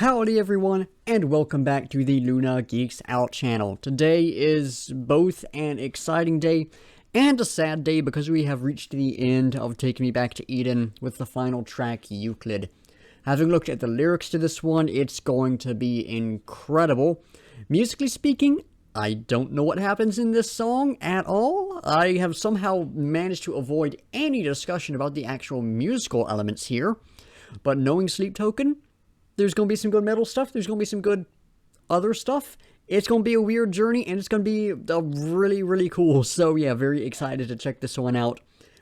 Howdy everyone, and welcome back to the Luna Geeks Out channel. Today is both an exciting day and a sad day because we have reached the end of Taking Me Back to Eden with the final track, Euclid. Having looked at the lyrics to this one, it's going to be incredible. Musically speaking, I don't know what happens in this song at all. I have somehow managed to avoid any discussion about the actual musical elements here. But knowing Sleep Token, there's going to be some good metal stuff, there's going to be some good other stuff. It's going to be a weird journey, and it's going to be really cool. So yeah, very excited to check this one out.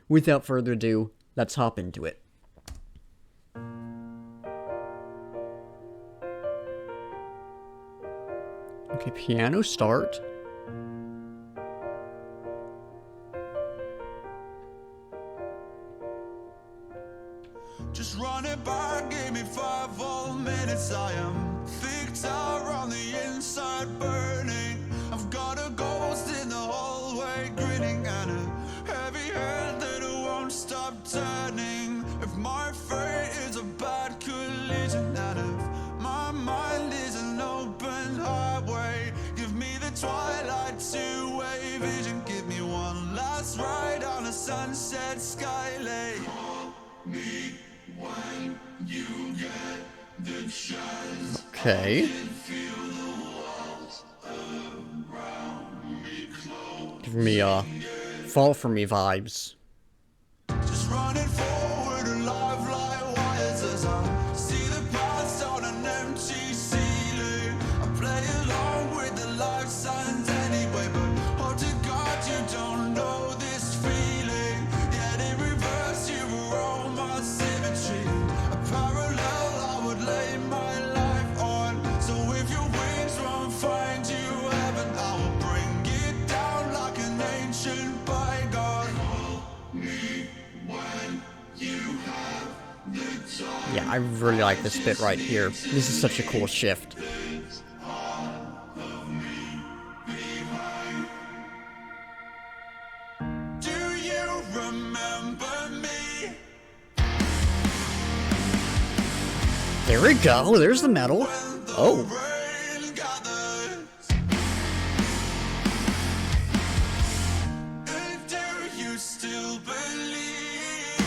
Without further ado, let's hop into it. Okay, piano start. Just run it back, give me 5 whole minutes. I am thick out on the inside, burning. I've got a ghost in the hallway, grinning, and a heavy head that won't stop turning. If my fate is a bad collision, and if my mind is an open highway, give me the twilight two-way vision. Give me one last ride on a sunset skylane. Call me when you get the chance. Okay. Giving me Fall For Me vibes. Just running forward, alive like wires as I see the past on an empty ceiling. I play along with the life signs anyway, but oh to God you don't know this feeling. Yet in reverse you were all my symmetry. A parallel I would lay my life on. So if your wings won't find you heaven, I will bring it down like an ancient bygone. Call me when you have the time. Yeah, I really like this bit right here. This is such a cool shift. Do you remember me? There we go, there's the metal. Oh. Rain gathers. And do you still believe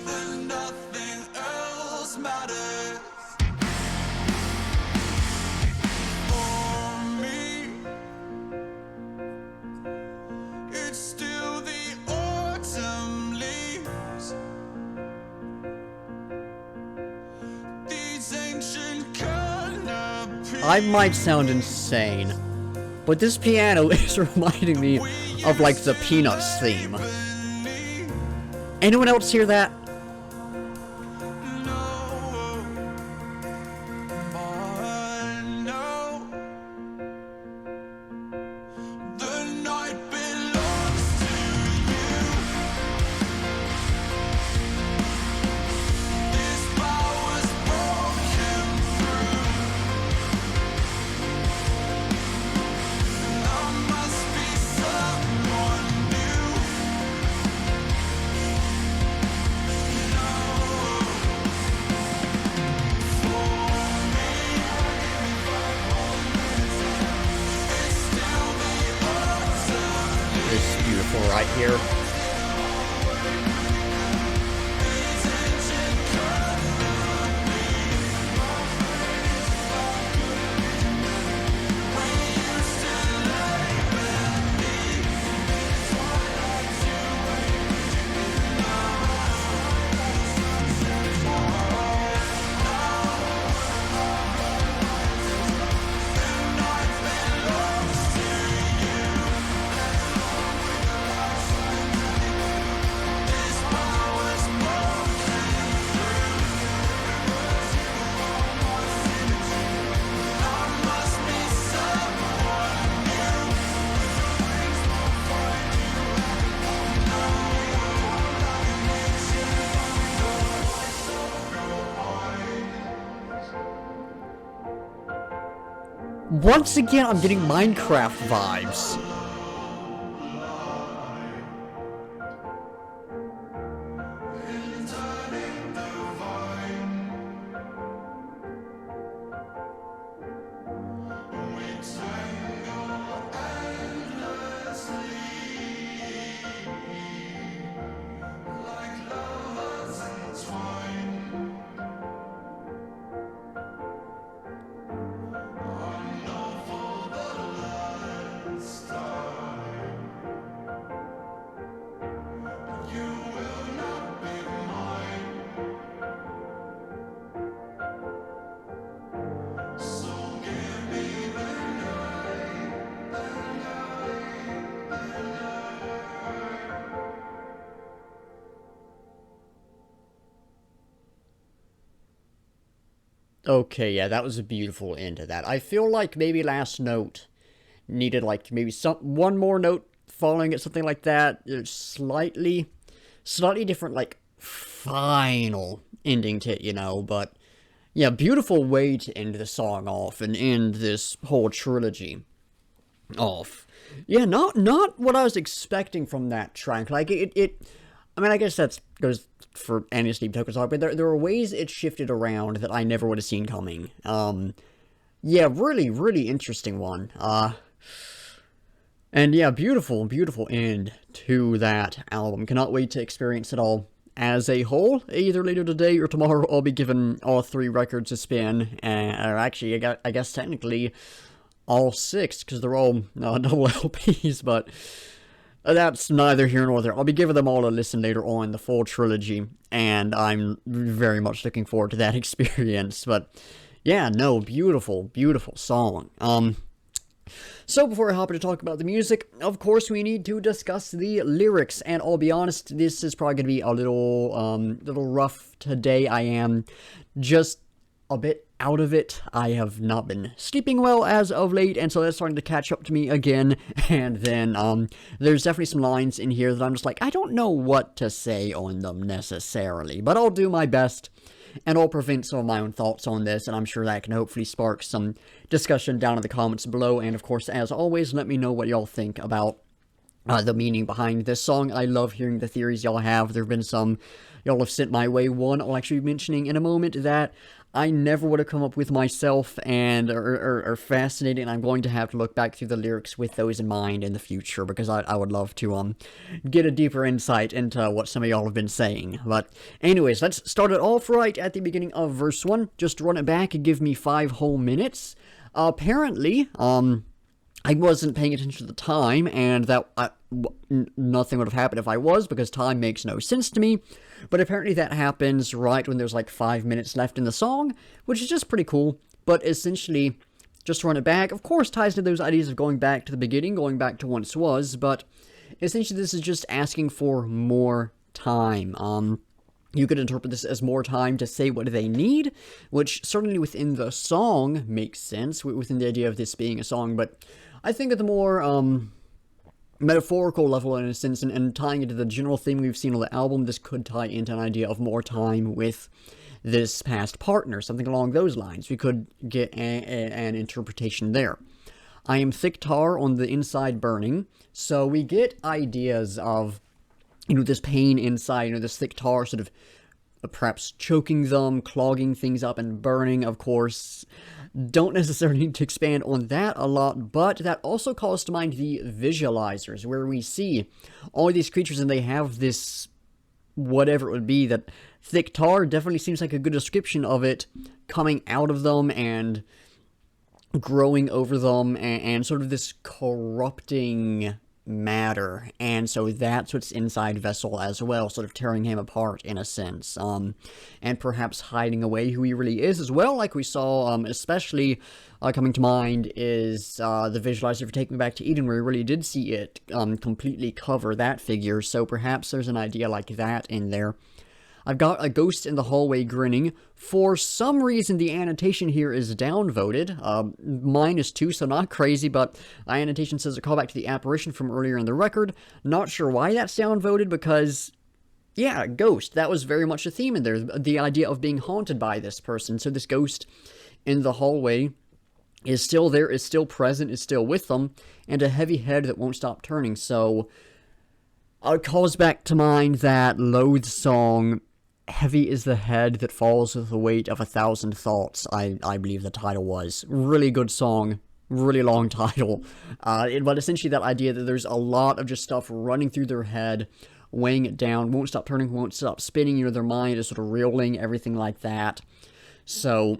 that nothing else matters for me? It's still the autumn leaves. These ancient canopies. I might sound insane, but this piano is reminding me of like the Peanuts theme. Anyone else hear that? This is beautiful right here. Once again, I'm getting Minecraft vibes. Okay, yeah, that was a beautiful end to that. I feel like maybe Last Note needed like maybe one more note following it, something like that. It's slightly different, like final ending to it, but yeah, beautiful way to end the song off and end this whole trilogy off. Yeah, not what I was expecting from that track. Like it I mean, I guess that goes for any Sleep Token song, but there were ways it shifted around that I never would have seen coming. Yeah, really, really interesting one. And yeah, beautiful end to that album. Cannot wait to experience it all as a whole. Either later today or tomorrow, I'll be given all 3 records a spin. Or actually, I guess technically all 6, because they're all double LPs, but that's neither here nor there. I'll be giving them all a listen later on, the full trilogy, and I'm very much looking forward to that experience. But yeah, no, beautiful song. So before I hop in to talk about the music, of course we need to discuss the lyrics, and I'll be honest, this is probably going to be a little rough today. I am just a bit out of it. I have not been sleeping well as of late, and so that's starting to catch up to me again. And then there's definitely some lines in here that I'm just like, I don't know what to say on them necessarily, but I'll do my best, and I'll present some of my own thoughts on this, and I'm sure that can hopefully spark some discussion down in the comments below. And of course, as always, let me know what y'all think about the meaning behind this song. I love hearing the theories y'all have. There have been some y'all have sent my way. One I'll actually be mentioning in a moment that I never would have come up with myself, and are fascinating, and I'm going to have to look back through the lyrics with those in mind in the future, because I would love to get a deeper insight into what some of y'all have been saying. But anyways, let's start it off right at the beginning of verse 1. Just run it back and give me 5 whole minutes. Apparently, I wasn't paying attention to the time, and that nothing would have happened if I was, because time makes no sense to me. But apparently that happens right when there's like 5 minutes left in the song, which is just pretty cool. But essentially, just run it back. Of course, ties into those ideas of going back to the beginning, going back to once was, but essentially this is just asking for more time. You could interpret this as more time to say what they need, which certainly within the song makes sense, within the idea of this being a song, but I think at the more metaphorical level, in a sense, and tying into the general theme we've seen on the album, this could tie into an idea of more time with this past partner, something along those lines. We could get an interpretation there. I am thick tar on the inside burning, so we get ideas of, this pain inside, this thick tar sort of perhaps choking them, clogging things up, and burning, of course. Don't necessarily need to expand on that a lot, but that also calls to mind the visualizers, where we see all these creatures and they have this, whatever it would be, that thick tar definitely seems like a good description of it, coming out of them and growing over them, and sort of this corrupting matter, and so that's what's inside Vessel as well, sort of tearing him apart in a sense, and perhaps hiding away who he really is as well, like we saw, especially coming to mind is the visualizer for Take Me Back to Eden, where we really did see it completely cover that figure, so perhaps there's an idea like that in there. I've got a ghost in the hallway grinning. For some reason, the annotation here is downvoted. -2, so not crazy, but the annotation says a callback to the apparition from earlier in the record. Not sure why that's downvoted, because, yeah, ghost. That was very much a theme in there. The idea of being haunted by this person. So this ghost in the hallway is still there, is still present, is still with them, and a heavy head that won't stop turning. So it calls back to mind that Loathe song, Heavy is the Head That Falls with the Weight of 1,000 Thoughts, I believe the title was. Really good song, really long title. But essentially that idea that there's a lot of just stuff running through their head, weighing it down, won't stop turning, won't stop spinning, their mind is sort of reeling, everything like that. So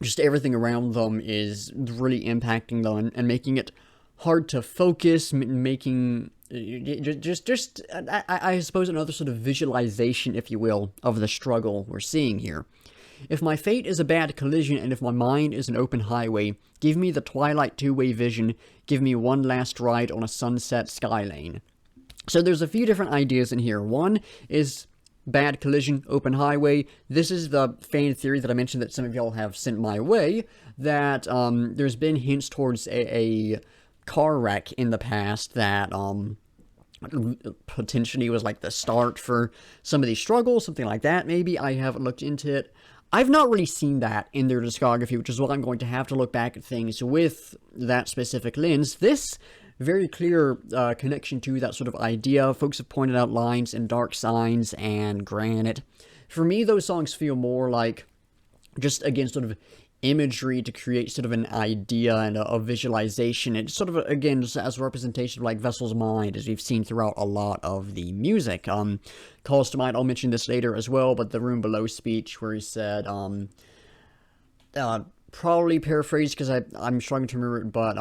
just everything around them is really impacting them and making it hard to focus, making I suppose another sort of visualization, if you will, of the struggle we're seeing here. If my fate is a bad collision, and if my mind is an open highway, give me the twilight two-way vision, give me one last ride on a sunset skylane. So there's a few different ideas in here. One is bad collision, open highway. This is the fan theory that I mentioned that some of y'all have sent my way, that there's been hints towards a car wreck in the past that potentially was like the start for some of these struggles, something like that maybe. I haven't looked into it. I've not really seen that in their discography, which is why I'm going to have to look back at things with that specific lens. This very clear connection to that sort of idea. Folks have pointed out lines in Dark Signs and Granite. For me, those songs feel more like just, again, sort of imagery to create sort of an idea and a visualization. It's sort of, again, just as a representation of like Vessel's mind, as we've seen throughout a lot of the music. Calls to mind, I'll mention this later as well, but the Room Below speech where he said, probably paraphrased because I'm struggling to remember it, but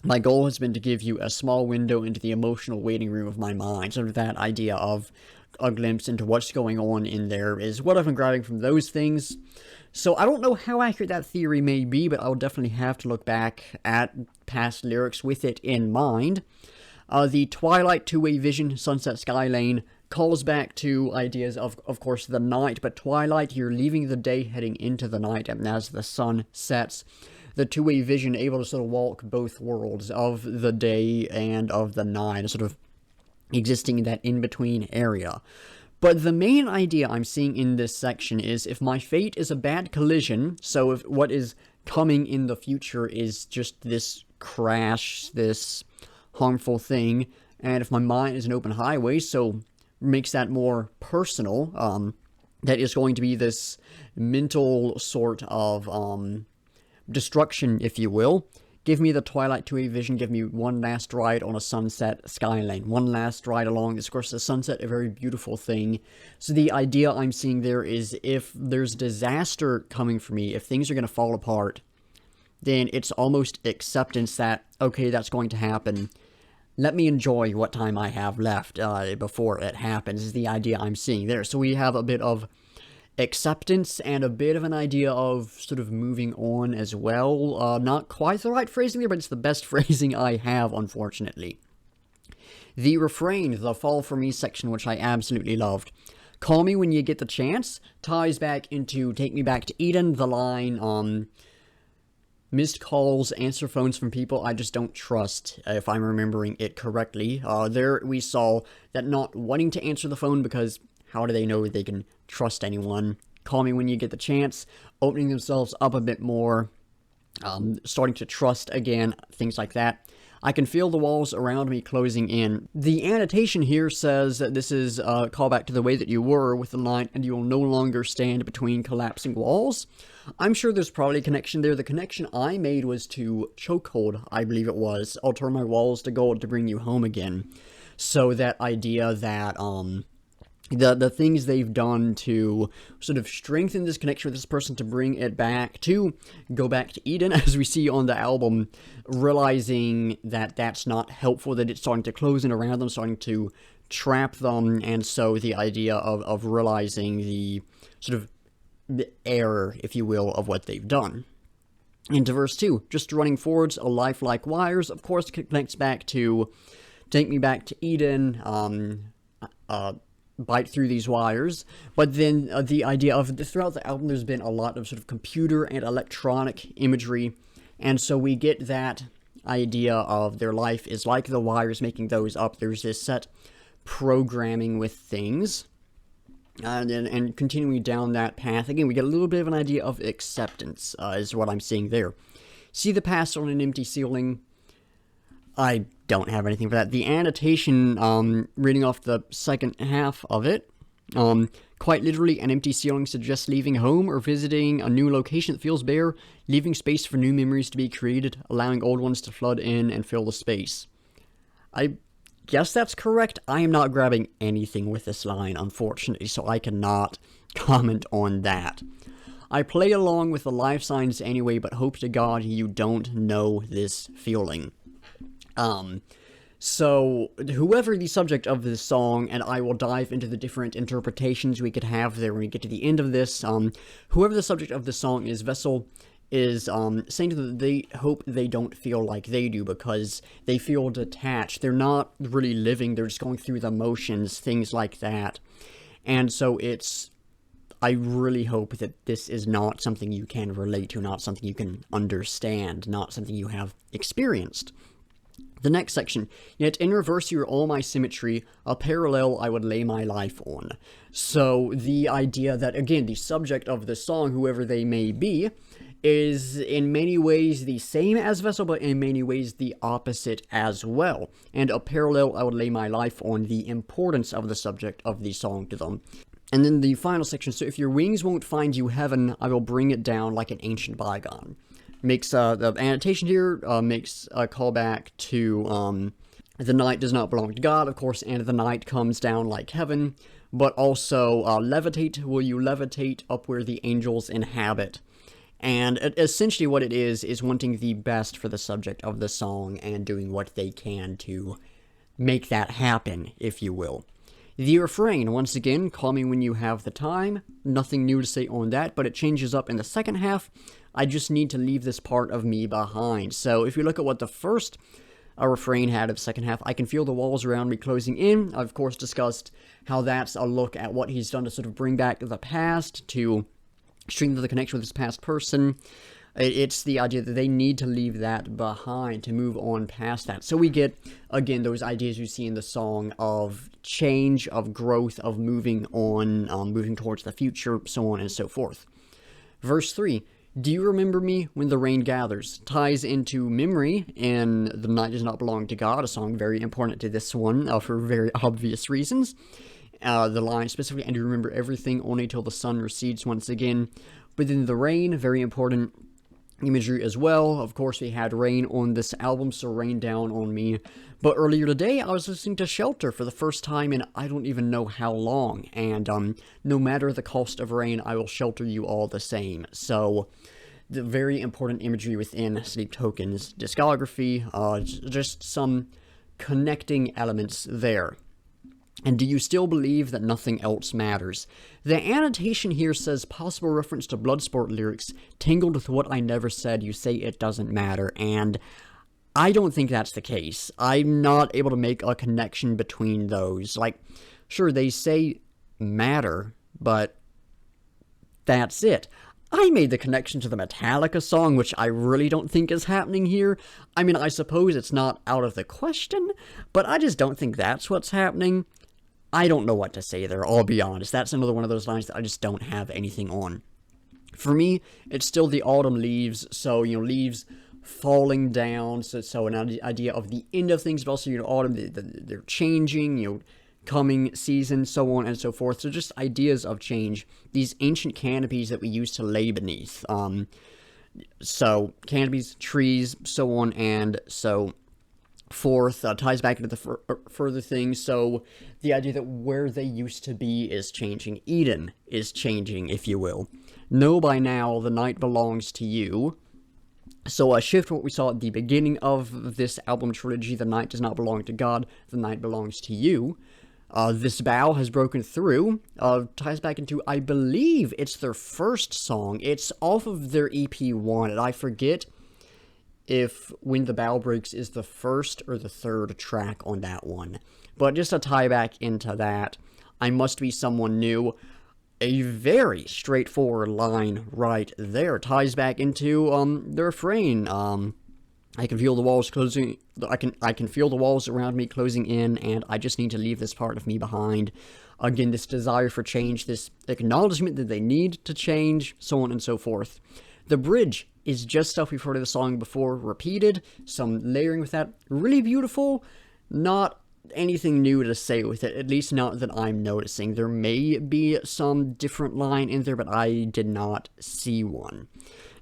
my goal has been to give you a small window into the emotional waiting room of my mind. Sort of that idea of a glimpse into what's going on in there is what I've been grabbing from those things. So I don't know how accurate that theory may be, but I'll definitely have to look back at past lyrics with it in mind. The Twilight two-way vision, Sunset Skylane, calls back to ideas of course, the night, but twilight, you're leaving the day, heading into the night, and as the sun sets, the two-way vision, able to sort of walk both worlds of the day and of the night, sort of existing in that in-between area. But the main idea I'm seeing in this section is if my fate is a bad collision, so if what is coming in the future is just this crash, this harmful thing, and if my mind is an open highway, so makes that more personal, that is going to be this mental sort of destruction, if you will. Give me the Twilight two-way vision, give me one last ride on a sunset skylane, one last ride along this course. The sunset, a very beautiful thing. So the idea I'm seeing there is if there's disaster coming for me, if things are going to fall apart, then it's almost acceptance that, okay, that's going to happen. Let me enjoy what time I have left before it happens, is the idea I'm seeing there. So we have a bit of acceptance and a bit of an idea of sort of moving on as well. Not quite the right phrasing there, but it's the best phrasing I have, unfortunately. The refrain, the Fall For Me section, which I absolutely loved. Call me when you get the chance, ties back into Take Me Back to Eden, the line, missed calls, answer phones from people I just don't trust, if I'm remembering it correctly. There we saw that not wanting to answer the phone because how do they know they can trust anyone? Call me when you get the chance, opening themselves up a bit more, starting to trust again, things like that. I can feel the walls around me closing in. The annotation here says that this is a callback to The Way That You Were with the line, and you will no longer stand between collapsing walls. I'm sure there's probably a connection there. The connection I made was to Chokehold, I believe it was. I'll turn my walls to gold to bring you home again. So that idea that, the things they've done to sort of strengthen this connection with this person, to bring it back, to go back to Eden, as we see on the album, realizing that that's not helpful, that it's starting to close in around them, starting to trap them, and so the idea of realizing the sort of the error, if you will, of what they've done. Into verse 2, just running forwards, a life like wires, of course, connects back to Take Me Back to Eden, bite through these wires, but then the idea of throughout the album there's been a lot of sort of computer and electronic imagery, and so we get that idea of their life is like the wires, making those up. There's this set programming with things, and continuing down that path again we get a little bit of an idea of acceptance, is what I'm seeing there. See the past on an empty ceiling. I don't have anything for that. The annotation, reading off the second half of it, quite literally, an empty ceiling suggests leaving home or visiting a new location that feels bare, leaving space for new memories to be created, allowing old ones to flood in and fill the space. I guess that's correct. I am not grabbing anything with this line, unfortunately, so I cannot comment on that. I play along with the life signs anyway, but hope to God you don't know this feeling. So whoever the subject of this song, and I will dive into the different interpretations we could have there when we get to the end of this, whoever the subject of the song is, Vessel is saying that they hope they don't feel like they do because they feel detached. They're not really living, they're just going through the motions, things like that. And so I really hope that this is not something you can relate to, not something you can understand, not something you have experienced. The next section, yet in reverse you're all my symmetry, a parallel I would lay my life on. So the idea that, again, the subject of the song, whoever they may be, is in many ways the same as Vessel, but in many ways the opposite as well. And a parallel I would lay my life on, the importance of the subject of the song to them. And then the final section, so if your wings won't find you heaven, I will bring it down like an ancient bygone. Makes, the annotation here makes a callback to, the night does not belong to God, of course, and the night comes down like heaven, but also, levitate, will you levitate up where the angels inhabit? And essentially what it is wanting the best for the subject of the song and doing what they can to make that happen, if you will. The refrain, once again, call me when you have the time. Nothing new to say on that, but it changes up in the second half. I just need to leave this part of me behind. So if you look at what the first refrain had of the second half, I can feel the walls around me closing in. I've, of course, discussed how that's a look at what he's done to sort of bring back the past, to strengthen the connection with this past person. It's the idea that they need to leave that behind, to move on past that. So we get, again, those ideas you see in the song of change, of growth, of moving on, moving towards the future, so on and so forth. Verse 3, do you remember me when the rain gathers? Ties into memory in The Night Does Not Belong to God, a song very important to this one for very obvious reasons. The line specifically, and you remember everything only till the sun recedes once again. But then the rain, very important imagery as well. Of course, we had rain on this album, so rain down on me. But earlier today, I was listening to Shelter for the first time in I don't even know how long. And no matter the cost of rain, I will shelter you all the same. So the very important imagery within Sleep Token's discography. Just some connecting elements there. And do you still believe that nothing else matters? The annotation here says possible reference to Bloodsport lyrics, tangled with what I never said, you say it doesn't matter, and I don't think that's the case. I'm not able to make a connection between those. Like, sure, they say matter, but that's it. I made the connection to the Metallica song, which I really don't think is happening here. I mean, I suppose it's not out of the question, but I just don't think that's what's happening. I don't know what to say there, I'll be honest. That's another one of those lines that I just don't have anything on. For me, it's still the autumn leaves, so, leaves falling down, so an idea of the end of things, but also, autumn, they're changing, coming season, so on and so forth. So just ideas of change, these ancient canopies that we used to lay beneath. So canopies, trees, so on and so forth, ties back into the further things. So the idea that where they used to be is changing. Eden is changing, if you will. Know by now the night belongs to you. So a shift from what we saw at the beginning of this album trilogy, the night does not belong to God, the night belongs to you. This bow has broken through, ties back into, I believe it's their first song. It's off of their EP1, and I forget if When the Bow Breaks is the first or the third track on that one. But just to tie back into that, I Must Be Someone New, a very straightforward line right there, ties back into the refrain. I can feel the walls closing. I can feel the walls around me closing in, and I just need to leave this part of me behind. Again, this desire for change, this acknowledgement that they need to change, so on and so forth. The bridge is just stuff we've heard of the song before, repeated, some layering with that. Really beautiful, not anything new to say with it, at least not that I'm noticing. There may be some different line in there, but I did not see one.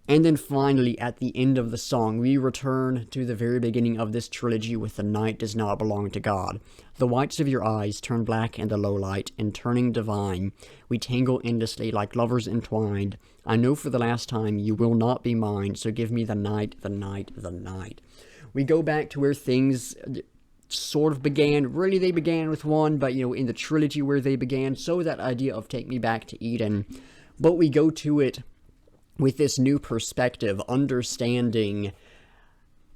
And then finally, at the end of the song, we return to the very beginning of this trilogy with The Night Does Not Belong to God. The whites of your eyes turn black in the low light, and turning divine, we tangle endlessly like lovers entwined. I know for the last time you will not be mine, so give me the night, the night, the night. We go back to where things sort of began. Really, they began with one, but, in the trilogy where they began, so that idea of Take Me Back to Eden. But we go to it with this new perspective, understanding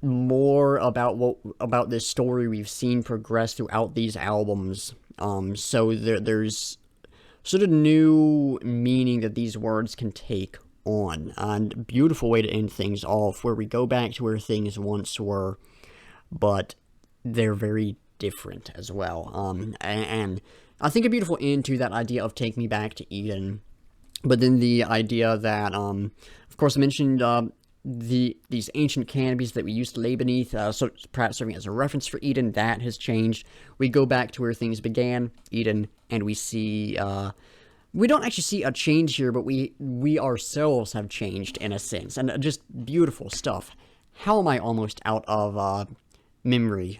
more about this story we've seen progress throughout these albums. So there's sort of new meaning that these words can take on. And beautiful way to end things off, where we go back to where things once were, but they're very different as well. And I think a beautiful end to that idea of Take Me Back to Eden. But then the idea that, of course, I mentioned these ancient canopies that we used to lay beneath, so perhaps serving as a reference for Eden. That has changed. We go back to where things began, Eden, and we see, we don't actually see a change here, but we ourselves have changed in a sense, and just beautiful stuff. How am I almost out of memory?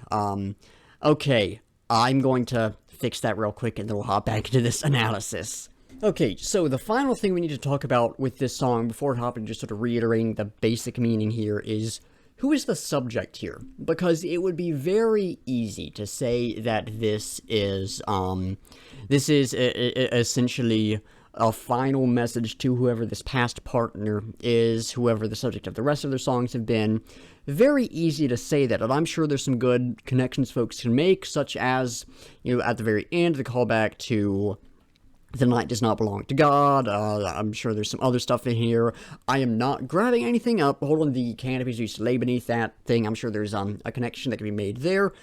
Okay, I'm going to fix that real quick, and then we'll hop back into this analysis. Okay, so the final thing we need to talk about with this song, before hopping, just sort of reiterating the basic meaning here, is who is the subject here? Because it would be very easy to say that this is essentially a final message to whoever this past partner is, whoever the subject of the rest of their songs have been. Very easy to say that, and I'm sure there's some good connections folks can make, such as, at the very end, the callback to The Night Does Not Belong to God. I'm sure there's some other stuff in here. I am not grabbing anything up. Hold on, the canopies used to lay beneath that thing. I'm sure there's a connection that can be made there.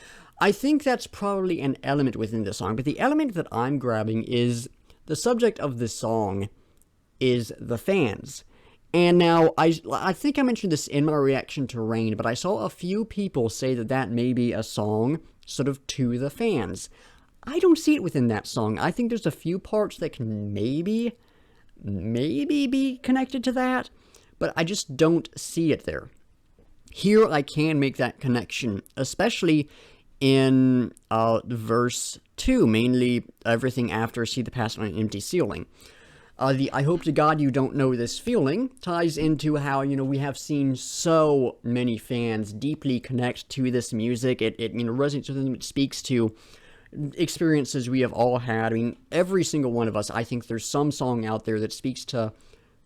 I think that's probably an element within the song, but the element that I'm grabbing is the subject of this song is the fans. And now, I think I mentioned this in my reaction to Rain, but I saw a few people say that that may be a song sort of to the fans. I don't see it within that song. I think there's a few parts that can maybe be connected to that, but I just don't see it there. Here I can make that connection, especially in verse 2, mainly everything after See the Past on an Empty Ceiling. The I hope to God you don't know this feeling ties into how, we have seen so many fans deeply connect to this music. It resonates with them. It speaks to experiences we have all had. I mean, every single one of us, I think there's some song out there that speaks to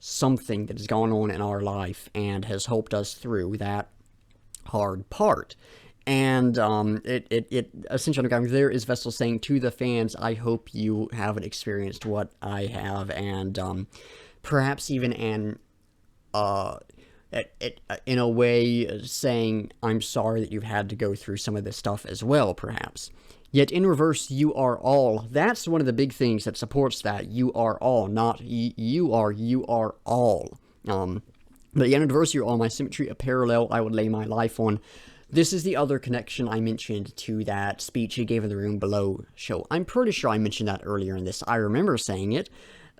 something that has gone on in our life and has helped us through that hard part. And it essentially, there is Vessel saying to the fans, I hope you haven't experienced what I have, and perhaps even in a way saying, I'm sorry that you've had to go through some of this stuff as well, perhaps. Yet in reverse, you are all. That's one of the big things that supports that. You are all, not you are all. But yet in reverse, you're all my symmetry, a parallel I would lay my life on. This is the other connection I mentioned to that speech he gave in the room below show. I'm pretty sure I mentioned that earlier in this. I remember saying it.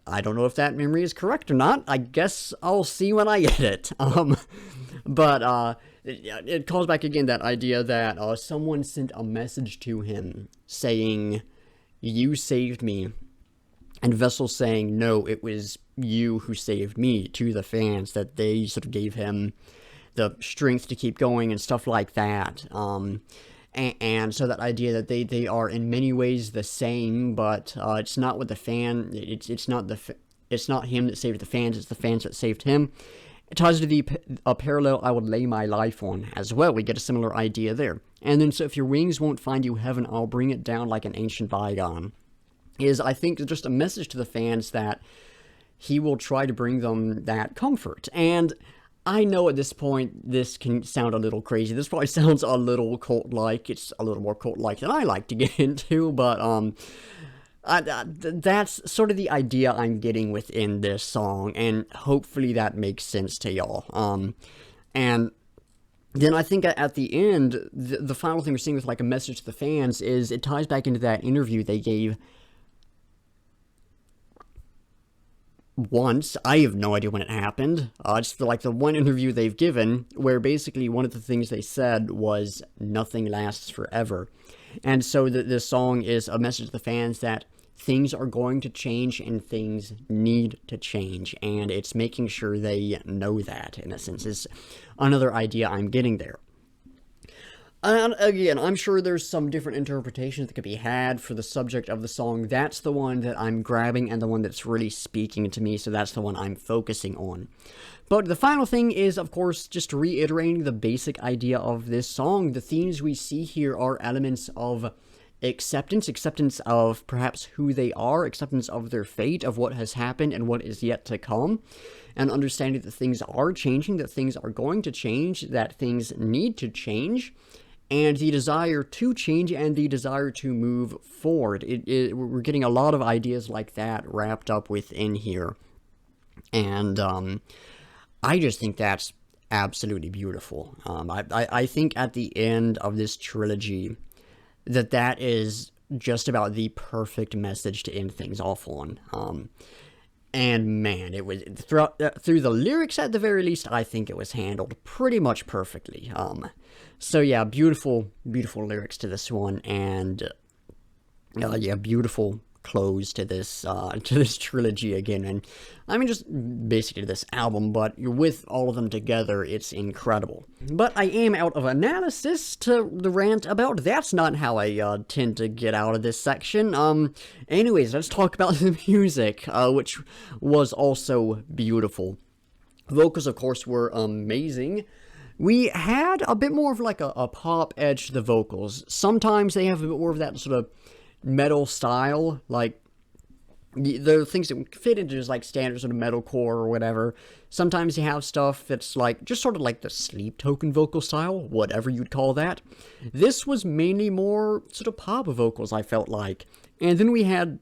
I don't know if that memory is correct or not. I guess I'll see when I get it. But it calls back again that idea that someone sent a message to him saying, you saved me. And Vessel saying, no, it was you who saved me, to the fans, that they sort of gave him the strength to keep going and stuff like that. And so that idea that they are in many ways the same, but it's not what the fan, it's not him that saved the fans, it's the fans that saved him. It ties to a parallel I would lay my life on as well. We get a similar idea there. And then, so if your wings won't find you heaven, I'll bring it down like an ancient bygone, is, I think, just a message to the fans that he will try to bring them that comfort. And I know at this point, this can sound a little crazy. This probably sounds a little cult-like. It's a little more cult-like than I like to get into, but that's sort of the idea I'm getting within this song, and hopefully that makes sense to y'all. And then I think at the end, the final thing we're seeing with like a message to the fans is it ties back into that interview they gave once. I have no idea when it happened. It's like the one interview they've given where basically one of the things they said was nothing lasts forever. And so this song is a message to the fans that things are going to change and things need to change. And it's making sure they know that, in a sense, is another idea I'm getting there. And again, I'm sure there's some different interpretations that could be had for the subject of the song. That's the one that I'm grabbing and the one that's really speaking to me, so that's the one I'm focusing on. But the final thing is, of course, just reiterating the basic idea of this song. The themes we see here are elements of acceptance of perhaps who they are, acceptance of their fate, of what has happened and what is yet to come, and understanding that things are changing, that things are going to change, that things need to change, and the desire to change and the desire to move forward. We're getting a lot of ideas like that wrapped up within here, and I just think that's absolutely beautiful. I think at the end of this trilogy, that is just about the perfect message to end things off on. And man, it was through the lyrics at the very least, I think it was handled pretty much perfectly. So yeah, beautiful lyrics to this one, and yeah, beautiful close to this trilogy again, and I mean just basically this album, but with all of them together, it's incredible. But I am out of analysis to the rant about. That's not how I tend to get out of this section. Anyways, let's talk about the music, which was also beautiful. Vocals, of course, were amazing. We had a bit more of like a pop edge to the vocals. Sometimes they have a bit more of that sort of metal style, like the things that fit into just like standard sort of metalcore or whatever. Sometimes you have stuff that's like just sort of like the Sleep Token vocal style, whatever you'd call that. This was mainly more sort of pop vocals, I felt like. And then we had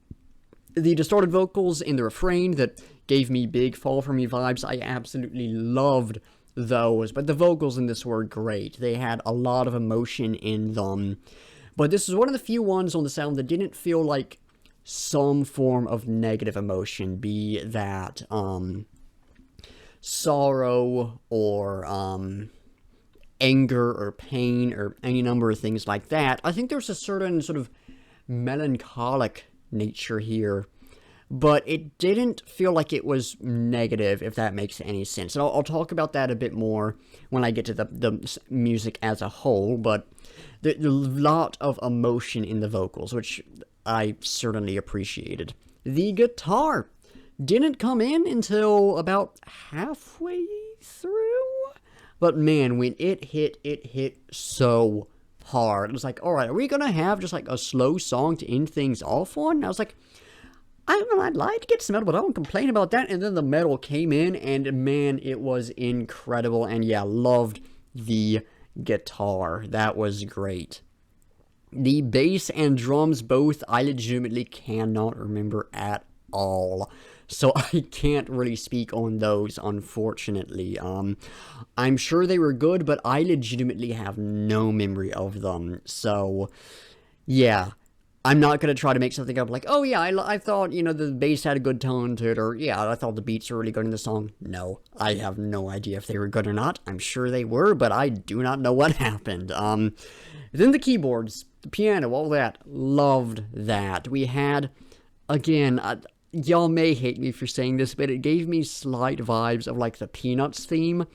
the distorted vocals in the refrain that gave me big Fall For Me vibes. I absolutely loved those, but the vocals in this were great. They had a lot of emotion in them. But this is one of the few ones on the sound that didn't feel like some form of negative emotion, be that sorrow or anger or pain or any number of things like that. I think there's a certain sort of melancholic nature here, but it didn't feel like it was negative, if that makes any sense. And I'll talk about that a bit more when I get to the music as a whole, but there's a lot of emotion in the vocals, which I certainly appreciated. The guitar didn't come in until about halfway through, but man, when it hit so hard. It was like, alright, are we gonna have just like a slow song to end things off on? And I was like, I'd like to get some metal, but I won't complain about that. And then the metal came in, and man, it was incredible. And yeah, loved the guitar. That was great. The bass and drums both, I legitimately cannot remember at all. So I can't really speak on those, unfortunately. I'm sure they were good, but I legitimately have no memory of them. So, yeah. I'm not going to try to make something up like, oh yeah, I thought, the bass had a good tone to it, or yeah, I thought the beats were really good in the song. No, I have no idea if they were good or not. I'm sure they were, but I do not know what happened. Then the keyboards, the piano, all that, loved that. We had, again, y'all may hate me for saying this, but it gave me slight vibes of like the Peanuts theme,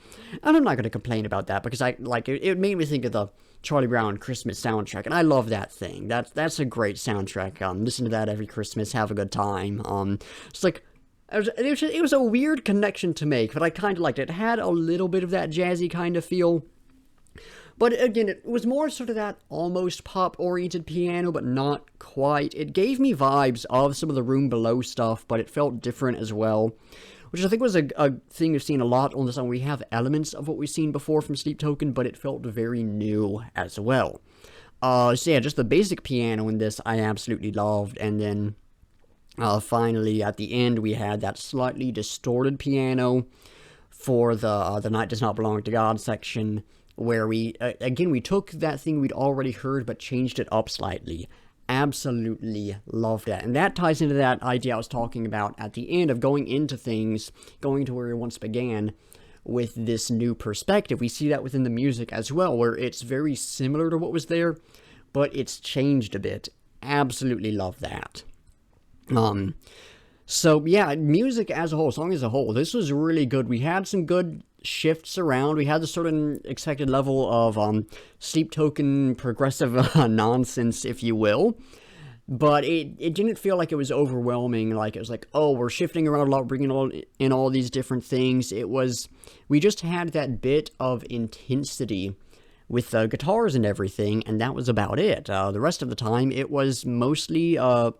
and I'm not going to complain about that because it made me think of the Charlie Brown Christmas soundtrack, and I love that thing. That's a great soundtrack. Listen to that every Christmas, have a good time. It's like it was a weird connection to make, but I kind of liked it. It had a little bit of that jazzy kind of feel, but again, it was more sort of that almost pop-oriented piano, but not quite. It gave me vibes of some of the Room Below stuff, but it felt different as well, which I think was a thing we've seen a lot on the song. We have elements of what we've seen before from Sleep Token, but it felt very new as well. So yeah, just the basic piano in this I absolutely loved, and then finally at the end we had that slightly distorted piano for the Night Does Not Belong to God section, where we took that thing we'd already heard but changed it up slightly. Absolutely loved that. And that ties into that idea I was talking about at the end of going into things, going to where we once began with this new perspective. We see that within the music as well, where it's very similar to what was there, but it's changed a bit. Absolutely love that. So yeah, music as a whole, song as a whole, this was really good. We had some good shifts around. We had the certain expected level of Sleep Token progressive nonsense, if you will, but it didn't feel like it was overwhelming. Like it was like, oh, we're shifting around a lot, bringing in all these different things. We just had that bit of intensity, with guitars and everything, and that was about it. The rest of the time, it was mostly a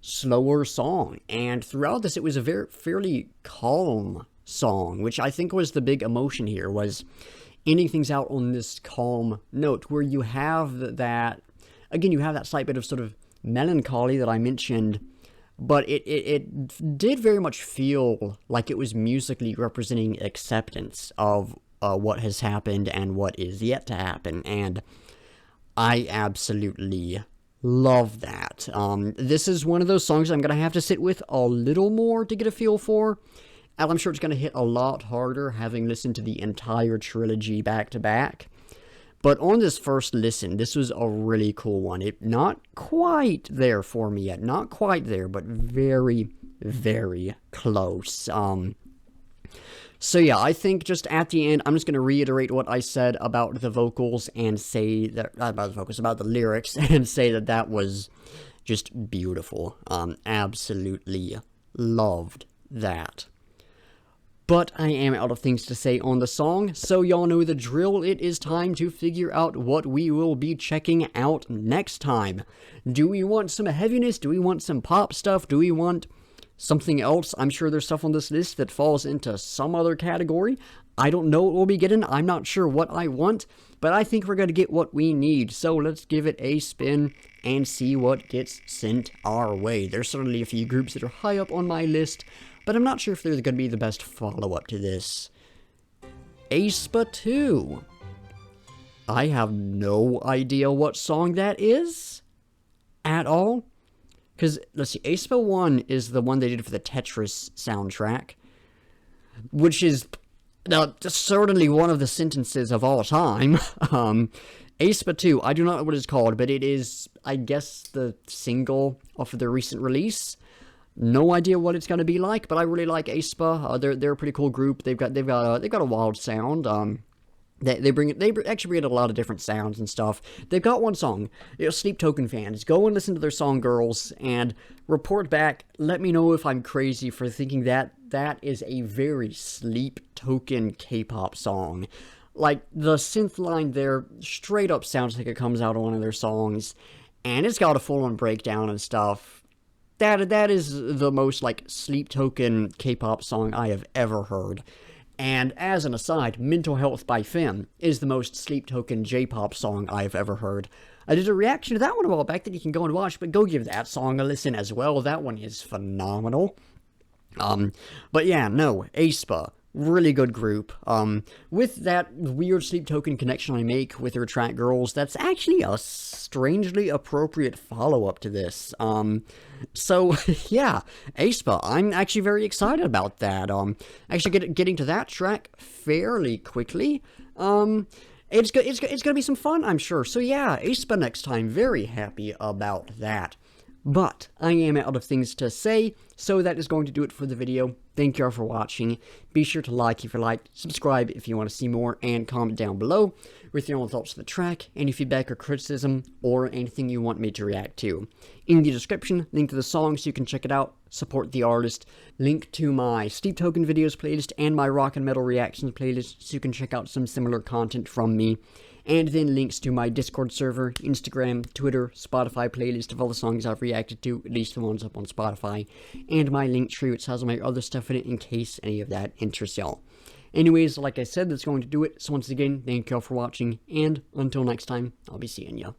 slower song, and throughout this, it was a fairly calm song, which I think was the big emotion here, was ending things out on this calm note, where you have that, again, you have that slight bit of sort of melancholy that I mentioned, but it did very much feel like it was musically representing acceptance of what has happened and what is yet to happen, and I absolutely love that. This is one of those songs I'm going to have to sit with a little more to get a feel for, and I'm sure it's going to hit a lot harder having listened to the entire trilogy back to back. But on this first listen, this was a really cool one. It not quite there for me yet. Not quite there, but very, very close. So yeah, I think just at the end, I'm just going to reiterate what I said about the vocals and say that, not about the vocals, about the lyrics, and say that that was just beautiful. Absolutely loved that. But I am out of things to say on the song, so y'all know the drill. It is time to figure out what we will be checking out next time. Do we want some heaviness? Do we want some pop stuff? Do we want something else? I'm sure there's stuff on this list that falls into some other category. I don't know what we'll be getting. I'm not sure what I want, but I think we're going to get what we need. So let's give it a spin and see what gets sent our way. There's certainly a few groups that are high up on my list, but I'm not sure if they're going to be the best follow-up to this. aespa 2. I have no idea what song that is at all. Because, let's see, aespa 1 is the one they did for the Tetris soundtrack, which is certainly one of the sentences of all time. aespa 2, I do not know what it's called, but it is, I guess, the single off of their recent release. No idea what it's going to be like, but I really like aespa. They're a pretty cool group. They've got a wild sound. They actually bring in a lot of different sounds and stuff. They've got one song. Sleep Token fans, go and listen to their song "Girls" and report back. Let me know if I'm crazy for thinking that is a very Sleep Token K-pop song. Like, the synth line there straight up sounds like it comes out of one of their songs, and it's got a full-on breakdown and stuff. That is the most, like, Sleep Token K-pop song I have ever heard. And as an aside, Mental Health by Finn is the most Sleep Token J-pop song I've ever heard. I did a reaction to that one a while back that you can go and watch, but go give that song a listen as well. That one is phenomenal. But yeah, no, aespa. Really good group. With that weird Sleep Token connection I make with their track Girls, that's actually a strangely appropriate follow-up to this. So, yeah, aespa, I'm actually very excited about that. Actually getting to that track fairly quickly. It's gonna be some fun, I'm sure. So yeah, aespa next time, very happy about that. But I am out of things to say, so that is going to do it for the video. Thank you all for watching. Be sure to like if you liked, subscribe if you want to see more, and comment down below with your own thoughts of the track, any feedback or criticism, or anything you want me to react to. In the description, link to the song so you can check it out, support the artist, link to my Sleep Token videos playlist and my rock and metal reactions playlist so you can check out some similar content from me, and then links to my Discord server, Instagram, Twitter, Spotify playlist of all the songs I've reacted to, at least the ones up on Spotify, and my link tree which has all my other stuff in it in case any of that interests y'all. Anyways, like I said, that's going to do it. So once again, thank y'all for watching, and until next time, I'll be seeing ya.